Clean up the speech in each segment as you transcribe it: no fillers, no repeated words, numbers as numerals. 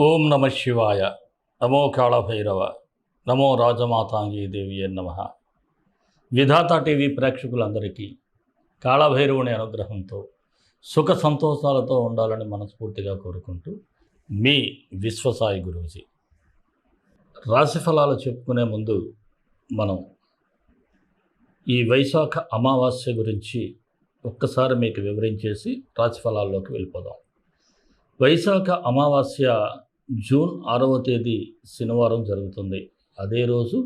ఓం నమ శివాయ. నమో కాళభైరవ. నమో రాజమాతాంగీ దేవి నమ. విధాత టీవీ ప్రేక్షకులందరికీ కాళభైరవుని అనుగ్రహంతో సుఖ సంతోషాలతో ఉండాలని మనస్ఫూర్తిగా కోరుకుంటూ మీ విశ్వసాయి గురూజీ. రాశి ఫలాలు చెప్పుకునే ముందు మనం ఈ వైశాఖ అమావాస్య గురించి ఒక్కసారి మీకు వివరించేసి రాశి ఫలాల్లోకి వెళ్ళిపోదాం. వైశాఖ అమావాస్య జూన్ 6వ తేదీ శనివారం జరుగుతుంది. అదే రోజు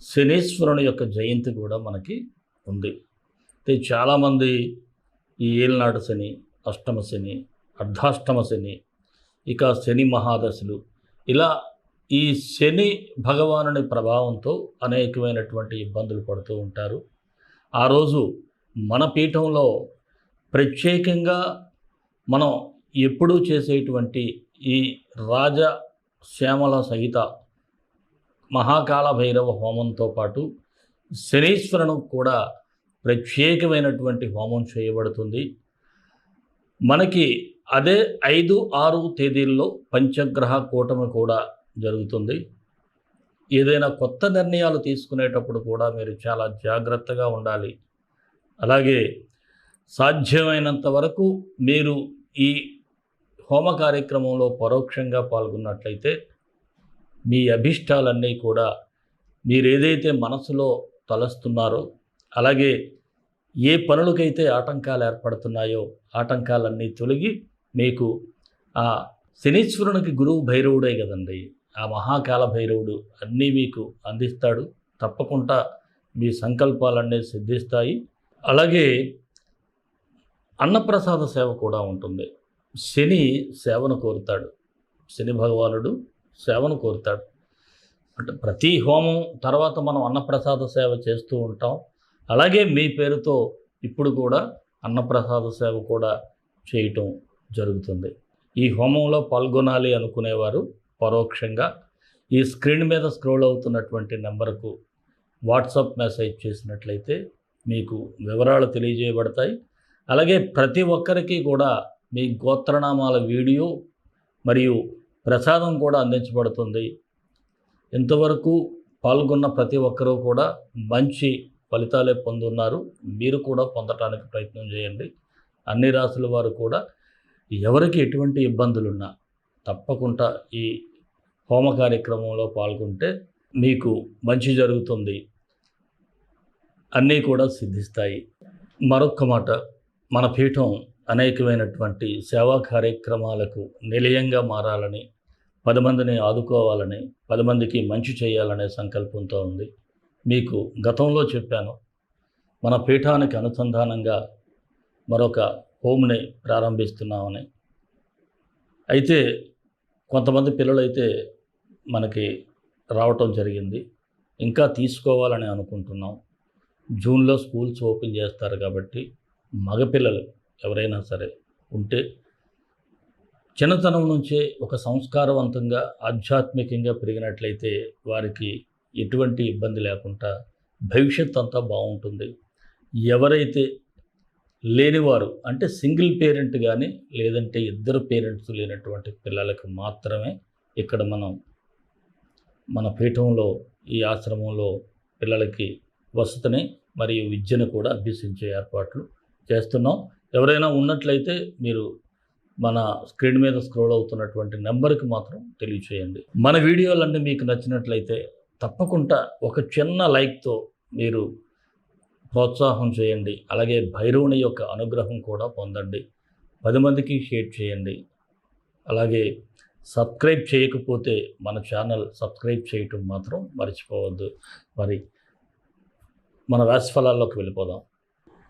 శనీశ్వరుని యొక్క జయంతి కూడా మనకి ఉంది. అయితే చాలామంది ఈ ఏలినాడు శని, అష్టమ శని, అర్ధాష్టమ శని, ఇక శని మహాదశలు, ఇలా ఈ శని భగవానుని ప్రభావంతో అనేకమైనటువంటి ఇబ్బందులు పడుతూ ఉంటారు. ఆ రోజు మన పీఠంలో ప్రత్యేకంగా మనం ఎప్పుడూ చేసేటువంటి ఈ రాజ శ్యామల సహిత మహాకాళ భైరవ హోమంతో పాటు శనీశ్వరును కూడా ప్రత్యేకమైనటువంటి హోమం చేయబడుతుంది. మనకి అదే 5, 6 తేదీల్లో పంచగ్రహ కూటమి కూడా జరుగుతుంది. ఏదైనా కొత్త నిర్ణయాలు తీసుకునేటప్పుడు కూడా మీరు చాలా జాగ్రత్తగా ఉండాలి. అలాగే సాధ్యమైనంత వరకు మీరు ఈ హోమ కార్యక్రమంలో పరోక్షంగా పాల్గొన్నట్లయితే మీ అభిష్టాలన్నీ కూడా మీరేదైతే మనసులో తలస్తున్నారో, అలాగే ఏ పనులకైతే ఆటంకాలు ఏర్పడుతున్నాయో ఆటంకాలన్నీ తొలగి మీకు ఆ శనీశ్వరునికి గురువు భైరవుడే కదండి, ఆ మహాకాల భైరవుడు అన్నీ మీకు అందిస్తాడు. తప్పకుండా మీ సంకల్పాలన్నీ సిద్ధిస్తాయి. అలాగే అన్నప్రసాద సేవ కూడా ఉంటుంది. శని సేవను కోరుతాడు, శని భగవానుడు సేవను కోరుతాడు. అంటే ప్రతి హోమం తర్వాత మనం అన్నప్రసాద సేవ చేస్తూ ఉంటాం. అలాగే మీ పేరుతో ఇప్పుడు కూడా అన్నప్రసాద సేవ కూడా చేయటం జరుగుతుంది. ఈ హోమంలో పాల్గొనాలి అనుకునేవారు పరోక్షంగా ఈ స్క్రీన్ మీద స్క్రోల్ అవుతున్నటువంటి నెంబర్కు వాట్సాప్ మెసేజ్ చేసినట్లయితే మీకు వివరాలు తెలియజేయబడతాయి. అలాగే ప్రతి ఒక్కరికి కూడా మీ గోత్రనామాల వీడియో మరియు ప్రసాదం కూడా అందించబడుతుంది. ఇంతవరకు పాల్గొన్న ప్రతి ఒక్కరూ కూడా మంచి ఫలితాలే పొందున్నారు. మీరు కూడా పొందటానికి ప్రయత్నం చేయండి. అన్ని రాసుల వారు కూడా ఎవరికి ఎటువంటి ఇబ్బందులున్నా తప్పకుండా ఈ హోమ కార్యక్రమంలో పాల్గొంటే మీకు మంచి జరుగుతుంది, అన్నీ కూడా సిద్ధిస్తాయి. మరొక్క మాట, మన పీఠం అనేకమైనటువంటి సేవా కార్యక్రమాలకు నిలయంగా మారాలని, 10 మందిని ఆదుకోవాలని, 10 మందికి మంచి చేయాలనే సంకల్పంతో ఉంది. మీకు గతంలో చెప్పాను, మన పీఠానికి అనుసంధానంగా మరొక హోమ్ని ప్రారంభిస్తున్నామని. అయితే కొంతమంది పిల్లలైతే మనకి రావటం జరిగింది. ఇంకా తీసుకోవాలని అనుకుంటున్నాం. జూన్లో స్కూల్స్ ఓపెన్ చేస్తారు కాబట్టి మగపిల్లలు ఎవరైనా సరే ఉంటే చిన్నతనం నుంచే ఒక సంస్కారవంతంగా ఆధ్యాత్మికంగా పెరిగినట్లయితే వారికి ఎటువంటి ఇబ్బంది లేకుండా భవిష్యత్ అంతా బాగుంటుంది. ఎవరైతే లేనివారు అంటే సింగిల్ పేరెంట్ కానీ లేదంటే ఇద్దరు పేరెంట్స్ లేనటువంటి పిల్లలకు మాత్రమే ఇక్కడ మన పీఠంలో ఈ ఆశ్రమంలో పిల్లలకి వసతిని మరియు విద్యను కూడా అభ్యసించే ఏర్పాట్లు చేస్తున్నాం. ఎవరైనా ఉన్నట్లయితే మీరు మన స్క్రీన్ మీద స్క్రోల్ అవుతున్నటువంటి నెంబర్కి మాత్రం తెలియచేయండి. మన వీడియోలన్నీ మీకు నచ్చినట్లయితే తప్పకుండా ఒక చిన్న లైక్తో మీరు ప్రోత్సాహం చేయండి. అలాగే భైరవుని యొక్క అనుగ్రహం కూడా పొందండి. 10 మందికి షేర్ చేయండి. అలాగే సబ్స్క్రైబ్ చేయకపోతే మన ఛానల్ సబ్స్క్రైబ్ చేయటం మాత్రం మర్చిపోవద్దు. మరి మన రాశి ఫలాల్లోకి వెళ్ళిపోదాం.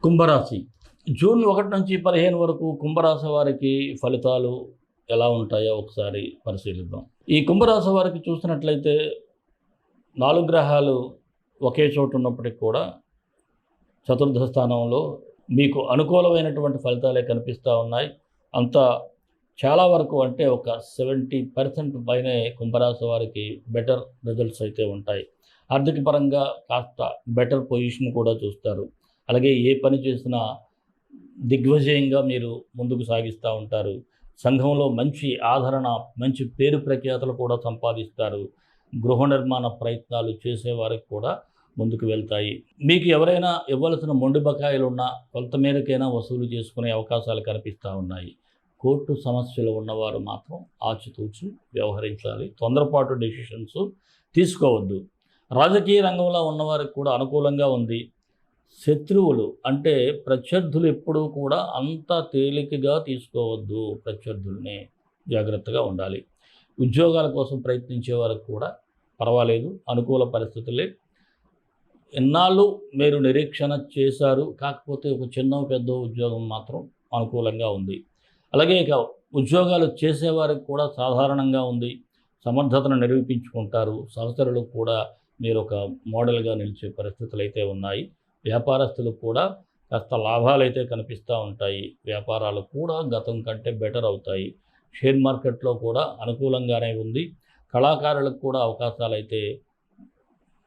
కుంభరాశి జూన్ 1 నుంచి 15 వరకు కుంభరాశి వారికి ఫలితాలు ఎలా ఉంటాయో ఒకసారి పరిశీలిద్దాం. ఈ కుంభరాశి వారికి చూసినట్లయితే 4 గ్రహాలు ఒకే చోటు ఉన్నప్పటికీ కూడా చతుర్థ స్థానంలో మీకు అనుకూలమైనటువంటి ఫలితాలే కనిపిస్తూ ఉన్నాయి. అంతా చాలా వరకు అంటే ఒక 70% పైనే కుంభరాశి వారికి బెటర్ రిజల్ట్స్ అయితే ఉంటాయి. ఆర్థిక పరంగా కాస్త బెటర్ పొజిషన్ కూడా చూస్తారు. అలాగే ఏ పని చేసినా దిగ్విజయంగా మీరు ముందుకు సాగిస్తూ ఉంటారు. సంఘంలో మంచి ఆదరణ, మంచి పేరు ప్రఖ్యాతలు కూడా సంపాదిస్తారు. గృహ నిర్మాణ ప్రయత్నాలు చేసేవారికి కూడా ముందుకు వెళ్తాయి. మీకు ఎవరైనా ఇవ్వాల్సిన మొండి బకాయిలున్నా కొంతమేరకైనా వసూలు చేసుకునే అవకాశాలు కనిపిస్తూ ఉన్నాయి. కోర్టు సమస్యలు ఉన్నవారు మాత్రం ఆచితూచి వ్యవహరించాలి. తొందరపాటు డెసిషన్స్ తీసుకోవద్దు. రాజకీయ రంగంలో ఉన్నవారికి కూడా అనుకూలంగా ఉంది. శత్రువులు అంటే ప్రత్యర్థులు ఎప్పుడూ కూడా అంత తేలికగా తీసుకోవద్దు. ప్రత్యర్థుల్ని జాగ్రత్తగా ఉండాలి. ఉద్యోగాల కోసం ప్రయత్నించే వారికి కూడా పర్వాలేదు, అనుకూల పరిస్థితులే. ఎన్నాళ్ళు మీరు నిరీక్షణ చేశారు, కాకపోతే ఒక చిన్న పెద్ద ఉద్యోగం మాత్రం అనుకూలంగా ఉంది. అలాగే ఇక ఉద్యోగాలు చేసేవారికి కూడా సాధారణంగా ఉంది. సమర్థతను నిరూపించుకుంటారు. సహచరులకు కూడా మీరు ఒక మోడల్గా నిలిచే పరిస్థితులు అయితే ఉన్నాయి. వ్యాపారస్తులకు కూడా కాస్త లాభాలు అయితే కనిపిస్తూ ఉంటాయి. వ్యాపారాలు కూడా గతం కంటే బెటర్ అవుతాయి. షేర్ మార్కెట్లో కూడా అనుకూలంగానే ఉంది. కళాకారులకు కూడా అవకాశాలు అయితే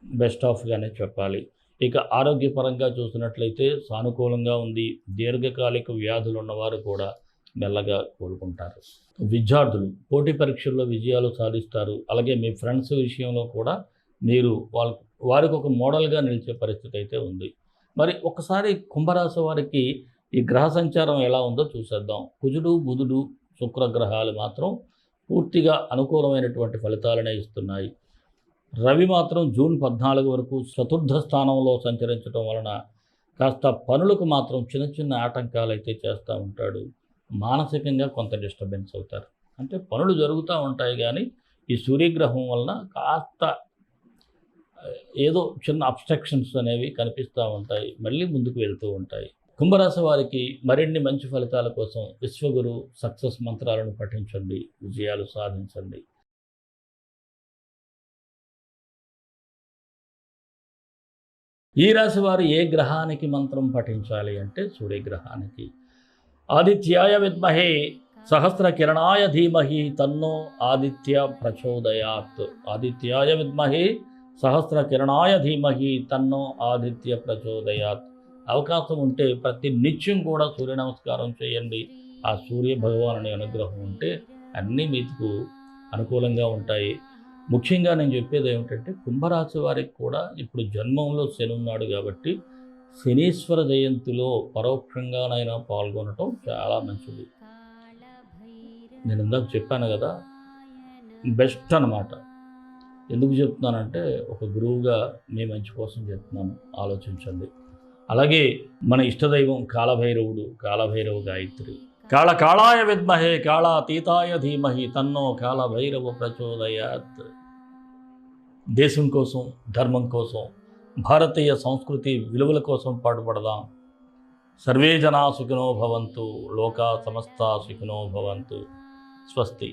బెస్ట్ ఆఫ్గానే చెప్పాలి. ఇక ఆరోగ్యపరంగా చూసినట్లయితే సానుకూలంగా ఉంది. దీర్ఘకాలిక వ్యాధులు ఉన్నవారు కూడా మెల్లగా కోలుకుంటారు. విద్యార్థులు పోటీ పరీక్షల్లో విజయాలు సాధిస్తారు. అలాగే మీ ఫ్రెండ్స్ విషయంలో కూడా మీరు వారికి ఒక మోడల్గా నిలిచే పరిస్థితి అయితే ఉంది. మరి ఒకసారి కుంభరాశి వారికి ఈ గ్రహ సంచారం ఎలా ఉందో చూసేద్దాం. కుజుడు, బుధుడు, శుక్రగ్రహాలు మాత్రం పూర్తిగా అనుకూలమైనటువంటి ఫలితాలనే ఇస్తున్నాయి. రవి మాత్రం జూన్ 14 వరకు చతుర్థ స్థానంలో సంచరించడం వలన కాస్త పనులకు మాత్రం చిన్న చిన్న ఆటంకాలు అయితే చేస్తూ ఉంటాడు. మానసికంగా కొంత డిస్టర్బెన్స్ అవుతారు. అంటే పనులు జరుగుతూ ఉంటాయి, కానీ ఈ సూర్యగ్రహం వలన కాస్త ఏదో చిన్న అబ్స్ట్రక్షన్స్ అనేవి కనిపిస్తూ ఉంటాయి. మళ్ళీ ముందుకు వెళ్తూ ఉంటాయి. కుంభరాశి వారికి మరిన్ని మంచి ఫలితాల కోసం విశ్వగురు సక్సెస్ మంత్రాలను పఠించండి, విజయాలు సాధించండి. ఈ రాశి వారు ఏ గ్రహానికి మంత్రం పఠించాలి అంటే సూర్యగ్రహానికి. ఆదిత్యాయ విద్మహే సహస్ర కిరణాయ ధీమహి తన్నో ఆదిత్య ప్రచోదయాత్. ఆదిత్యాయ విద్మహే సహస్ర కిరణాయ ధీమహి తన్నో ఆదిత్య ప్రచోదయాత్. అవకాశం ఉంటే ప్రతి నిత్యం కూడా సూర్య నమస్కారం చేయండి. ఆ సూర్య భగవానుని అనుగ్రహం ఉంటే అన్నీ మీకు అనుకూలంగా ఉంటాయి. ముఖ్యంగా నేను చెప్పేది ఏమిటంటే కుంభరాశి వారికి కూడా ఇప్పుడు జన్మంలో శని ఉన్నాడు కాబట్టి శనీశ్వర జయంతిలో పరోక్షంగానైనా పాల్గొనటం చాలా మంచిది. నేను ఇందాక చెప్పాను కదా, బెస్ట్ అన్నమాట. ఎందుకు చెప్తున్నానంటే ఒక గురువుగా మీ మంచి కోసం చెప్తున్నాను, ఆలోచించండి. అలాగే మన ఇష్టదైవం కాళభైరవుడు, కాళభైరవ గాయత్రి. కాళకాళాయ విద్మహే కాళాతీతాయ ధీమహి తన్నో కాళభైరవ ప్రచోదయాత్. దేశం కోసం, ధర్మం కోసం, భారతీయ సంస్కృతి విలువల కోసం పాటుపడదాం. సర్వే జనా సుఖినో భవంతు, లోకా సమస్తా సుఖినో భవంతు. స్వస్తి.